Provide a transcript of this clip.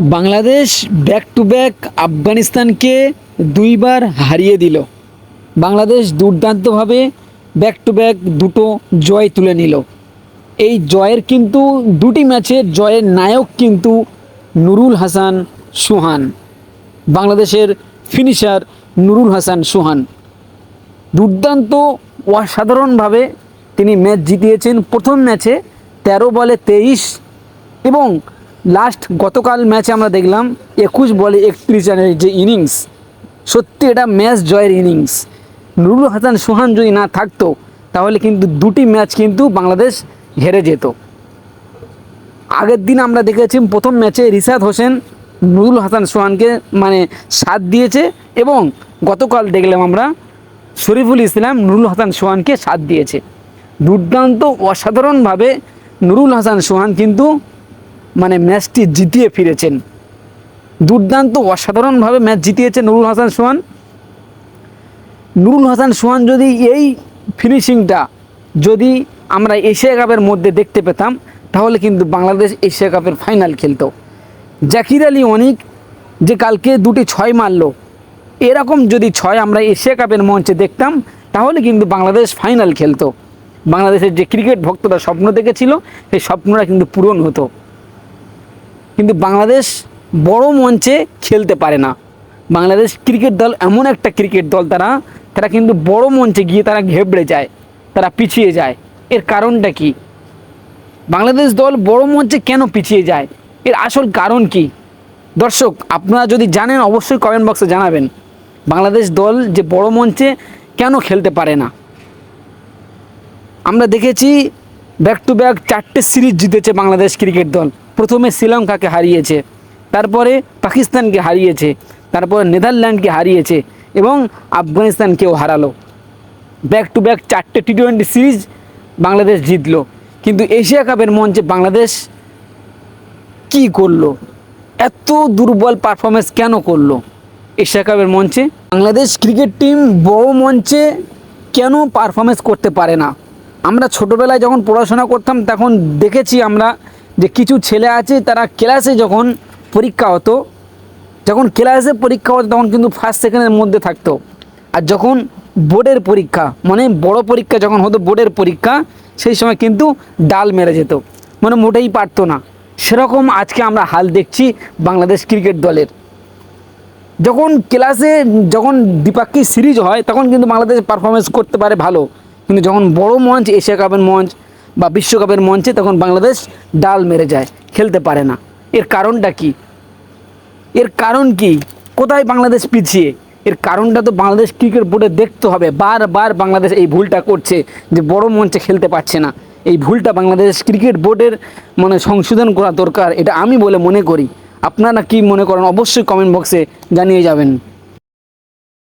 Bangladesh back to back আফগানিস্তানকে দুইবার হারিয়ে দিল। বাংলাদেশ দুর্দান্তভাবে ব্যাক টু ব্যাক দুটো জয় তুলে নিল। এই জয়ের কিন্তু দুটি ম্যাচের জয়ের নায়ক কিন্তু নুরুল হাসান সোহান, বাংলাদেশের ফিনিশার নুরুল হাসান সোহান। দুর্দান্ত অসাধারণভাবে তিনি ম্যাচ জিতিয়েছেন। প্রথম ম্যাচে 13 বলে 23 এবং লাস্ট গতকাল ম্যাচে আমরা দেখলাম 21 বলে 31 রানের যে ইনিংস, সত্যি এটা ম্যাচ জয়ের ইনিংস। নুরুল হাসান সোহান যদি না থাকতো তাহলে কিন্তু দুটি ম্যাচ কিন্তু বাংলাদেশ হেরে যেত। আগের দিন আমরা দেখেছি প্রথম ম্যাচে রিশাদ হোসেন নুরুল হাসান সোহানকে সাথ দিয়েছে এবং গতকাল দেখলাম আমরা শরীফুল ইসলাম নুরুল হাসান সোহানকে সাথ দিয়েছে। দুর্দান্ত অসাধারণভাবে নুরুল হাসান সোহান কিন্তু ম্যাচটি জিতিয়ে ফিরেছেন। দুর্দান্ত অসাধারণভাবে ম্যাচ জিতিয়েছে নুরুল হাসান সোহান। নুরুল হাসান সোহান যদি এই ফিনিশিংটা যদি আমরা এশিয়া কাপের মধ্যে দেখতে পেতাম তাহলে কিন্তু বাংলাদেশ এশিয়া কাপের ফাইনাল খেলতো। জাকির আলী অনিক যে কালকে দুটি 6 মারলো, এরকম যদি 6 আমরা এশিয়া কাপের মঞ্চে দেখতাম তাহলে কিন্তু বাংলাদেশ ফাইনাল খেলতো। বাংলাদেশের যে ক্রিকেট ভক্তরা স্বপ্ন দেখেছিল সেই স্বপ্নটা কিন্তু পূরণ হতো। কিন্তু বাংলাদেশ বড় মঞ্চে খেলতে পারে না। বাংলাদেশ ক্রিকেট দল এমন একটা ক্রিকেট দল, তারা কিন্তু বড় মঞ্চে গিয়ে তারা ঘেবড়ে যায়, তারা পিছিয়ে যায়। এর কারণটা কি? বাংলাদেশ দল বড় মঞ্চে কেন পিছিয়ে যায়, এর আসল কারণ কি? দর্শক, আপনারা যদি জানেন অবশ্যই কমেন্ট বক্সে জানাবেন। বাংলাদেশ দল যে বড় মঞ্চে কেন খেলতে পারে না। আমরা দেখেছি ব্যাক টু ব্যাক 4টে সিরিজ জিতেছে বাংলাদেশ ক্রিকেট দল। প্রথমে শ্রীলঙ্কাকে হারিয়েছে, তারপরে পাকিস্তানকে হারিয়েছে, তারপরে নেদারল্যান্ডকে হারিয়েছে এবং আফগানিস্তানকেও হারালো। ব্যাক টু ব্যাক 4টে টি-20 সিরিজ বাংলাদেশ জিতলো। কিন্তু এশিয়া কাপের মঞ্চে বাংলাদেশ কি করলো? এত দুর্বল পারফরমেন্স কেন করলো এশিয়া কাপের মঞ্চে? বাংলাদেশ ক্রিকেট টিম বড় মঞ্চে কেন পারফরমেন্স করতে পারে না? আমরা ছোটোবেলায় যখন পড়াশোনা করতাম তখন দেখেছি আমরা যে কিছু ছেলে আছে তারা ক্লাসে যখন পরীক্ষা হতো তখন কিন্তু ফার্স্ট সেকেন্ডের মধ্যে থাকতো। আর যখন বোর্ডের পরীক্ষা বড় পরীক্ষা যখন হতো, বোর্ডের পরীক্ষা, সেই সময় কিন্তু ডাল মেরে যেত, মোটেই পারতো না। সেরকম আজকে আমরা হাল দেখছি বাংলাদেশ ক্রিকেট দলের। যখন দ্বিপাক্ষিক সিরিজ হয় তখন কিন্তু বাংলাদেশ পারফরমেন্স করতে পারে ভালো, কিন্তু যখন বড় মঞ্চ এশিয়া কাপের মঞ্চ বা বিশ্বকাপের মঞ্চে তখন বাংলাদেশ ডাল মেরে যায়, খেলতে পারে না। এর কারণটা কি? কোথায় বাংলাদেশ পিছিয়ে? এর কারণটা তো বাংলাদেশ ক্রিকেট বোর্ডে দেখতে হবে। বারবার বাংলাদেশ এই ভুলটা করছে যে বড় মঞ্চে খেলতে পারছে না। এই ভুলটা বাংলাদেশ ক্রিকেট বোর্ডের সংশোধন করা দরকার, এটা আমি বলে মনে করি। আপনারা কি মনে করেন অবশ্যই কমেন্ট বক্সে জানিয়ে যাবেন।